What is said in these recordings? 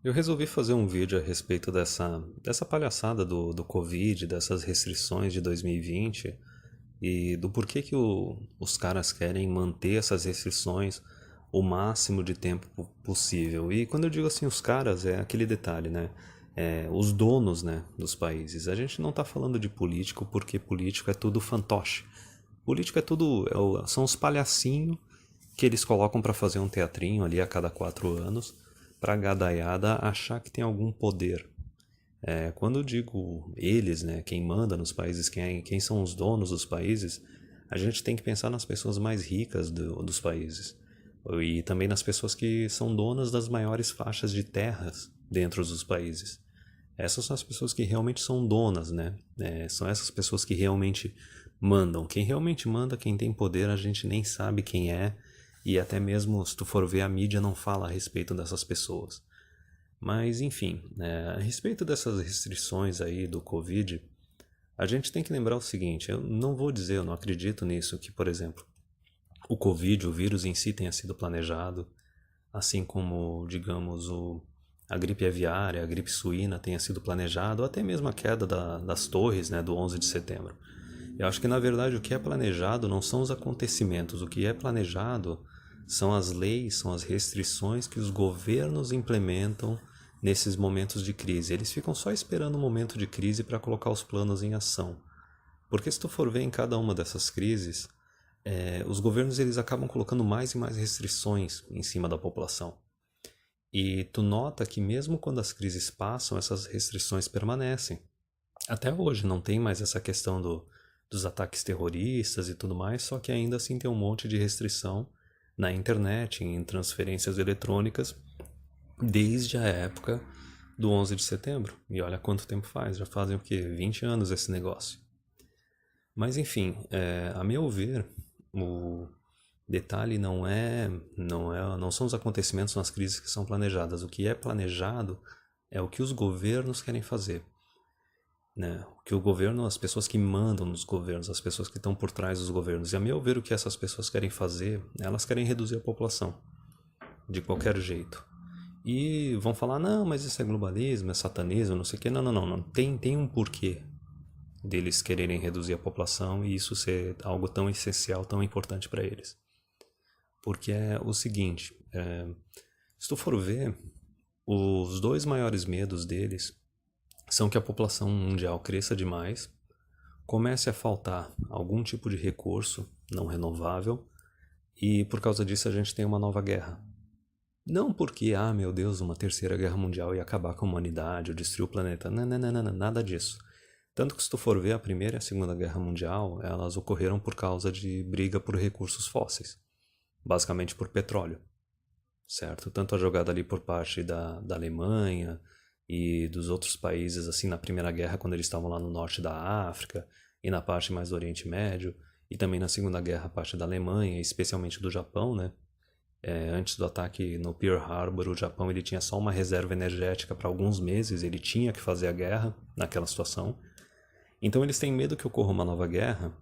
Eu resolvi fazer um vídeo a respeito dessa palhaçada do Covid, dessas restrições de 2020 e do porquê que os caras querem manter essas restrições o máximo de tempo possível. E quando eu digo assim os caras, é aquele detalhe, né? Os donos, né, dos países. A gente não está falando de político porque político é tudo fantoche. Político é tudo, são os palhacinhos que eles colocam para fazer um teatrinho ali a cada 4 anos, para a gadaiada achar que tem algum poder. Quando eu digo eles, né, quem manda nos países, quem são os donos dos países, a gente tem que pensar nas pessoas mais ricas dos países e também nas pessoas que são donas das maiores faixas de terras dentro dos países. Essas são as pessoas que realmente são donas, né? São essas pessoas que realmente mandam. Quem realmente manda, quem tem poder, a gente nem sabe quem é. E até mesmo, se tu for ver, a mídia não fala a respeito dessas pessoas. Mas, enfim, a respeito dessas restrições aí do Covid, a gente tem que lembrar o seguinte, eu não vou dizer, eu não acredito nisso, que, por exemplo, o Covid, o vírus em si tenha sido planejado, assim como, digamos, a gripe aviária, a gripe suína tenha sido planejado, ou até mesmo a queda das torres, né, do 11 de setembro. Eu acho que, na verdade, o que é planejado não são os acontecimentos, o que é planejado são as leis, são as restrições que os governos implementam nesses momentos de crise. Eles ficam só esperando o momento de crise para colocar os planos em ação. Porque se tu for ver em cada uma dessas crises, os governos eles acabam colocando mais e mais restrições em cima da população. E tu nota que mesmo quando as crises passam, essas restrições permanecem. Até hoje não tem mais essa questão dos ataques terroristas e tudo mais, só que ainda assim tem um monte de restrição na internet, em transferências eletrônicas, desde a época do 11 de setembro. E olha quanto tempo faz, já fazem o quê? 20 anos esse negócio. Mas enfim, a meu ver, o detalhe não são os acontecimentos, são as crises que são planejadas. O que é planejado é o que os governos querem fazer, né? O que o governo, as pessoas que mandam nos governos, as pessoas que estão por trás dos governos. E a meu ver, o que essas pessoas querem fazer, elas querem reduzir a população, de qualquer jeito. E vão falar, não, mas isso é globalismo, é satanismo, não sei o quê. Não, não, não, não. Tem um porquê deles quererem reduzir a população e isso ser algo tão essencial, tão importante para eles. Porque é o seguinte, se tu for ver, os dois maiores medos deles são que a população mundial cresça demais, comece a faltar algum tipo de recurso não renovável e por causa disso a gente tem uma nova guerra. Não porque, meu Deus, uma terceira guerra mundial ia acabar com a humanidade ou destruir o planeta. Não, não, não, não, nada disso. Tanto que se tu for ver a Primeira e a Segunda Guerra Mundial, elas ocorreram por causa de briga por recursos fósseis. Basicamente por petróleo, certo? Tanto a jogada ali por parte da Alemanha e dos outros países, assim, na Primeira Guerra, quando eles estavam lá no norte da África e na parte mais do Oriente Médio, e também na Segunda Guerra, a parte da Alemanha, especialmente do Japão, né? Antes do ataque no Pearl Harbor, o Japão ele tinha só uma reserva energética para alguns meses, ele tinha que fazer a guerra naquela situação. Então eles têm medo que ocorra uma nova guerra,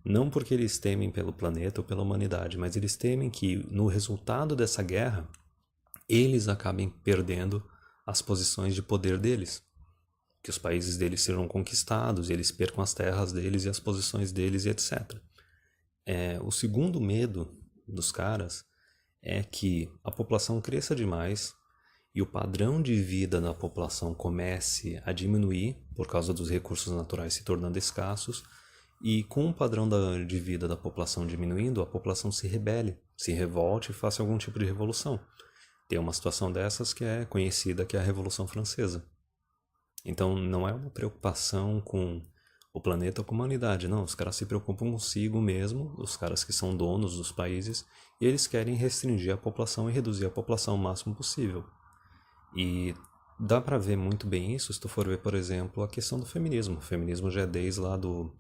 não porque eles temem pelo planeta ou pela humanidade, mas eles temem que no resultado dessa guerra, eles acabem perdendo as posições de poder deles. Que os países deles sejam conquistados, eles percam as terras deles e as posições deles e etc. O segundo medo dos caras é que a população cresça demais e o padrão de vida da população comece a diminuir por causa dos recursos naturais se tornando escassos e com o padrão de vida da população diminuindo, a população se rebele, se revolte e faça algum tipo de revolução. Tem uma situação dessas que é conhecida que é a Revolução Francesa. Então não é uma preocupação com o planeta ou com a humanidade, não. Os caras se preocupam consigo mesmo, os caras que são donos dos países, e eles querem restringir a população e reduzir a população o máximo possível. E dá pra ver muito bem isso se tu for ver, por exemplo, a questão do feminismo. O feminismo já é desde lá do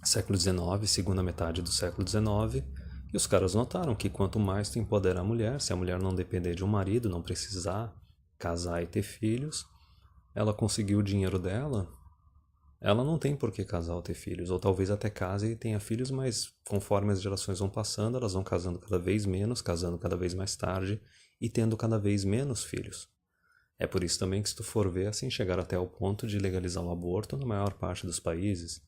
século XIX, segunda metade do século XIX, e os caras notaram que quanto mais tu empoderar a mulher, se a mulher não depender de um marido, não precisar casar e ter filhos, ela conseguiu o dinheiro dela, ela não tem por que casar ou ter filhos, ou talvez até case e tenha filhos, mas conforme as gerações vão passando, elas vão casando cada vez menos, casando cada vez mais tarde e tendo cada vez menos filhos. É por isso também que, se tu for ver, assim, chegaram até o ponto de legalizar o aborto na maior parte dos países.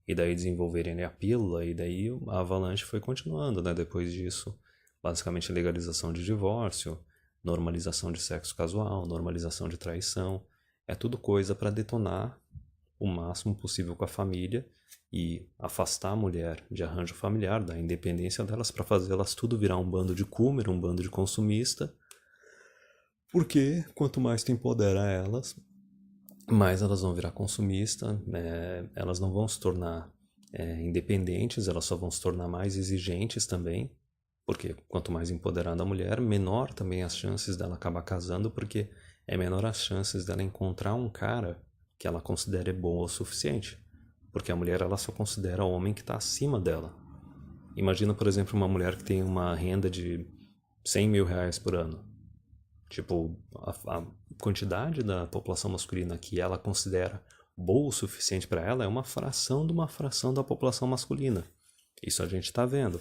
E daí desenvolverem a pílula, e daí a avalanche foi continuando, né? Depois disso, basicamente legalização de divórcio, normalização de sexo casual, normalização de traição. É tudo coisa para detonar o máximo possível com a família e afastar a mulher de arranjo familiar, da independência delas, para fazê-las tudo virar um bando de coomer, um bando de consumista. Porque quanto mais tu empodera elas, mais elas vão virar consumista, elas não vão se tornar independentes, elas só vão se tornar mais exigentes também, porque quanto mais empoderada a mulher, menor também as chances dela acabar casando, porque é menor as chances dela encontrar um cara que ela considere bom o suficiente, porque a mulher ela só considera o homem que está acima dela. Imagina, por exemplo, uma mulher que tem uma renda de 100 mil reais por ano. Tipo, a quantidade da população masculina que ela considera boa o suficiente para ela é uma fração de uma fração da população masculina. Isso a gente está vendo.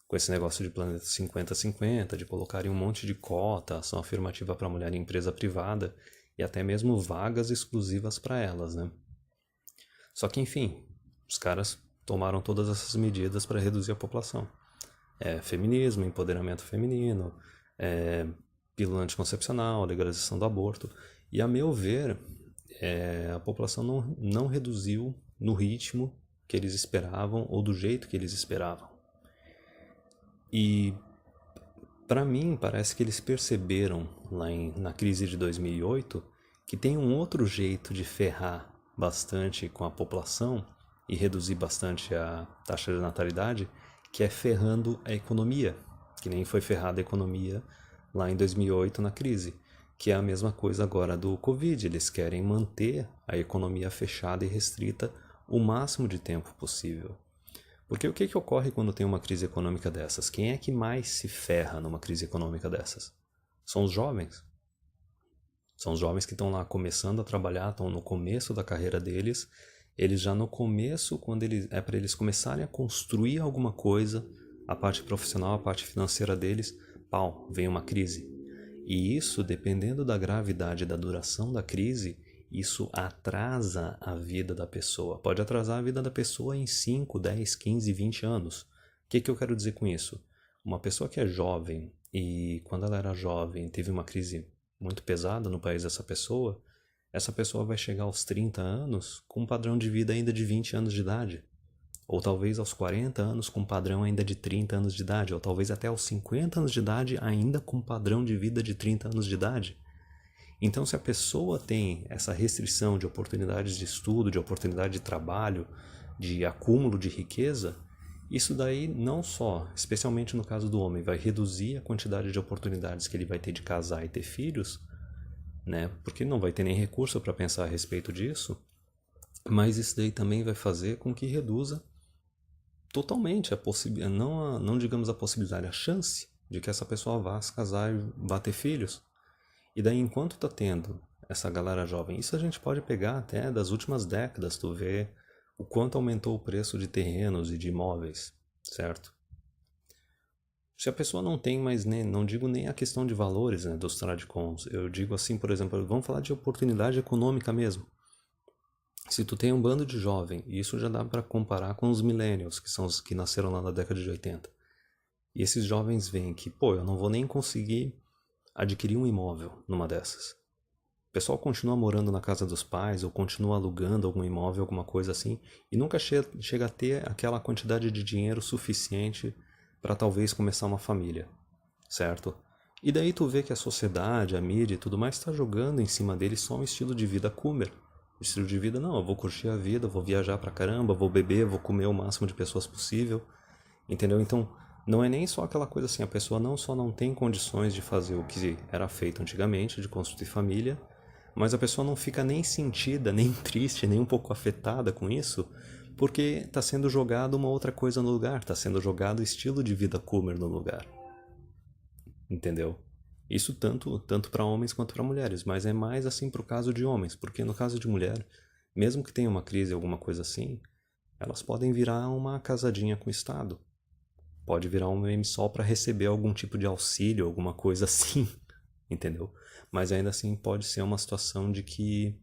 Com esse negócio de planeta 50-50, de colocarem um monte de cota, ação afirmativa para mulher em empresa privada e até mesmo vagas exclusivas para elas, né? Só que, enfim, os caras tomaram todas essas medidas para reduzir a população. Feminismo, empoderamento feminino, pílula anticoncepcional, legalização do aborto. E, a meu ver, a população não reduziu no ritmo que eles esperavam ou do jeito que eles esperavam. E, para mim, parece que eles perceberam lá na crise de 2008 que tem um outro jeito de ferrar bastante com a população e reduzir bastante a taxa de natalidade, que é ferrando a economia, que nem foi ferrada a economia lá em 2008 na crise, que é a mesma coisa agora do Covid. Eles querem manter a economia fechada e restrita o máximo de tempo possível. Porque o que ocorre quando tem uma crise econômica dessas? Quem é que mais se ferra numa crise econômica dessas? São os jovens. São os jovens que estão lá começando a trabalhar, estão no começo da carreira deles. Eles já no começo, quando é para eles começarem a construir alguma coisa, a parte profissional, a parte financeira deles, pau, vem uma crise. E isso, dependendo da gravidade e da duração da crise, isso atrasa a vida da pessoa. Pode atrasar a vida da pessoa em 5, 10, 15, 20 anos. O que eu quero dizer com isso? Uma pessoa que é jovem e quando ela era jovem teve uma crise muito pesada no país dessa pessoa, essa pessoa vai chegar aos 30 anos com um padrão de vida ainda de 20 anos de idade. Ou talvez aos 40 anos com um padrão ainda de 30 anos de idade. Ou talvez até aos 50 anos de idade ainda com um padrão de vida de 30 anos de idade. Então, se a pessoa tem essa restrição de oportunidades de estudo, de oportunidade de trabalho, de acúmulo de riqueza, isso daí não só, especialmente no caso do homem, vai reduzir a quantidade de oportunidades que ele vai ter de casar e ter filhos, né? Porque não vai ter nem recurso para pensar a respeito disso, mas isso daí também vai fazer com que reduza totalmente a possibilidade, não digamos a possibilidade, a chance de que essa pessoa vá se casar e vá ter filhos. E daí, enquanto tá tendo essa galera jovem, isso a gente pode pegar até das últimas décadas, tu vê o quanto aumentou o preço de terrenos e de imóveis, certo? Se a pessoa não tem mais, não digo nem a questão de valores, né, dos tradicons, eu digo assim, por exemplo, vamos falar de oportunidade econômica mesmo. Se tu tem um bando de jovem, e isso já dá para comparar com os millennials, que são os que nasceram lá na década de 80. E esses jovens veem que, eu não vou nem conseguir adquirir um imóvel numa dessas. O pessoal continua morando na casa dos pais ou continua alugando algum imóvel, alguma coisa assim, e nunca chega a ter aquela quantidade de dinheiro suficiente para talvez começar uma família, certo? E daí tu vê que a sociedade, a mídia e tudo mais está jogando em cima deles só um estilo de vida coomer. Estilo de vida, não, eu vou curtir a vida, vou viajar pra caramba, vou beber, vou comer o máximo de pessoas possível, entendeu? Então, não é nem só aquela coisa assim, a pessoa não só não tem condições de fazer o que era feito antigamente, de construir família, mas a pessoa não fica nem sentida, nem triste, nem um pouco afetada com isso, porque está sendo jogado uma outra coisa no lugar, está sendo jogado estilo de vida coomer no lugar. Entendeu? Isso tanto para homens quanto para mulheres, mas é mais assim pro caso de homens, porque no caso de mulher, mesmo que tenha uma crise, alguma coisa assim, elas podem virar uma casadinha com o Estado. Pode virar um meme só para receber algum tipo de auxílio, alguma coisa assim. entendeu? Mas ainda assim pode ser uma situação de que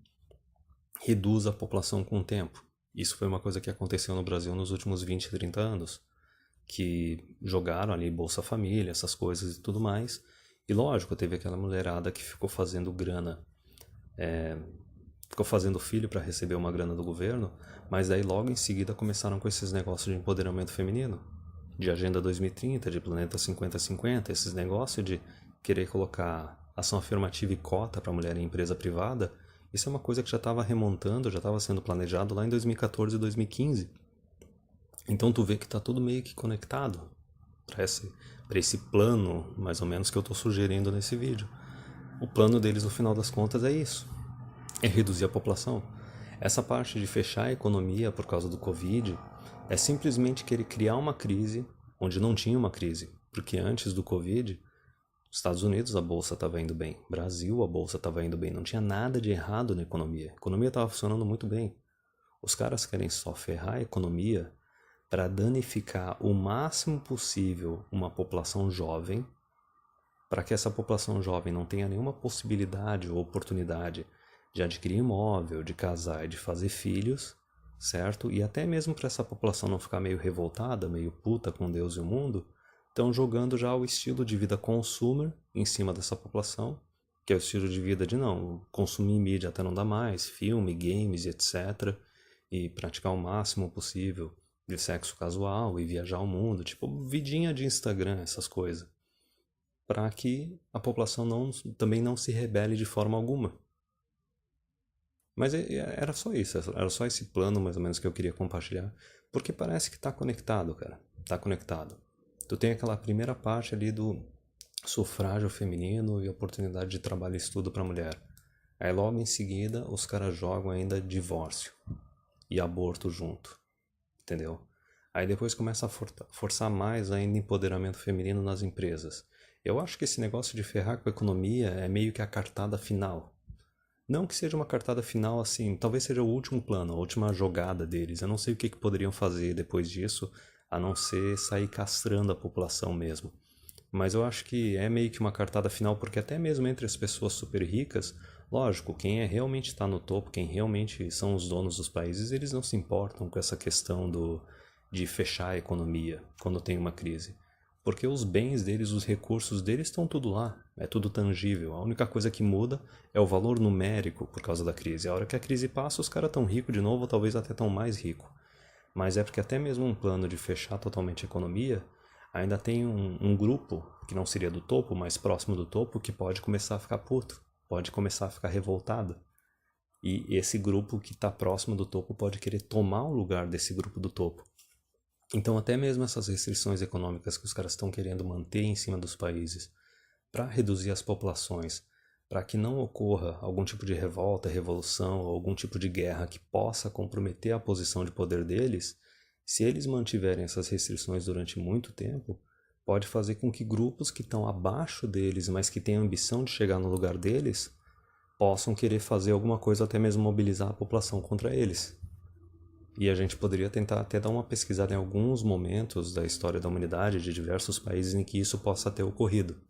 reduz a população com o tempo. Isso foi uma coisa que aconteceu no Brasil nos últimos 20, 30 anos, que jogaram ali Bolsa Família, essas coisas e tudo mais. E lógico, teve aquela mulherada que ficou fazendo grana, ficou fazendo filho para receber uma grana do governo, mas daí logo em seguida começaram com esses negócios de empoderamento feminino, de Agenda 2030, de Planeta 50-50, esses negócios de querer colocar ação afirmativa e cota para mulher em empresa privada. Isso é uma coisa que já estava remontando, já estava sendo planejado lá em 2014 e 2015. Então tu vê que está tudo meio que conectado para esse plano, mais ou menos, que eu estou sugerindo nesse vídeo. O plano deles, no final das contas, é isso. É reduzir a população. Essa parte de fechar a economia por causa do Covid é simplesmente querer criar uma crise onde não tinha uma crise. Porque antes do Covid, Estados Unidos a bolsa estava indo bem, Brasil a bolsa estava indo bem, não tinha nada de errado na economia. A economia estava funcionando muito bem. Os caras querem só ferrar a economia para danificar o máximo possível uma população jovem, para que essa população jovem não tenha nenhuma possibilidade ou oportunidade de adquirir imóvel, de casar e de fazer filhos, certo? E até mesmo para essa população não ficar meio revoltada, meio puta com Deus e o mundo, estão jogando já o estilo de vida consumer em cima dessa população, que é o estilo de vida de não, consumir mídia até não dá mais, filme, games, etc. E praticar o máximo possível de sexo casual e viajar ao mundo, tipo vidinha de Instagram, essas coisas, para que a população também não se rebele de forma alguma. Mas era só isso, era só esse plano mais ou menos que eu queria compartilhar, porque parece que tá conectado, cara, tá conectado. Tu tem aquela primeira parte ali do sufrágio feminino e oportunidade de trabalho e estudo para mulher. Aí logo em seguida os caras jogam ainda divórcio e aborto junto, entendeu? Aí depois começa a forçar mais ainda empoderamento feminino nas empresas. Eu acho que esse negócio de ferrar com a economia é meio que a cartada final. Não que seja uma cartada final assim, talvez seja o último plano, a última jogada deles. Eu não sei o que poderiam fazer depois disso, a não ser sair castrando a população mesmo. Mas eu acho que é meio que uma cartada final, porque até mesmo entre as pessoas super ricas, lógico, quem realmente está no topo, quem realmente são os donos dos países, eles não se importam com essa questão de fechar a economia quando tem uma crise. Porque os bens deles, os recursos deles estão tudo lá, é tudo tangível. A única coisa que muda é o valor numérico por causa da crise. A hora que a crise passa, os caras estão ricos de novo, ou talvez até estão mais ricos. Mas é porque até mesmo um plano de fechar totalmente a economia, ainda tem um grupo, que não seria do topo, mas próximo do topo, que pode começar a ficar puto, pode começar a ficar revoltado. E esse grupo que está próximo do topo pode querer tomar o lugar desse grupo do topo. Então até mesmo essas restrições econômicas que os caras estão querendo manter em cima dos países para reduzir as populações, para que não ocorra algum tipo de revolta, revolução ou algum tipo de guerra que possa comprometer a posição de poder deles, se eles mantiverem essas restrições durante muito tempo, pode fazer com que grupos que estão abaixo deles, mas que têm a ambição de chegar no lugar deles, possam querer fazer alguma coisa, até mesmo mobilizar a população contra eles. E a gente poderia tentar até dar uma pesquisada em alguns momentos da história da humanidade de diversos países em que isso possa ter ocorrido.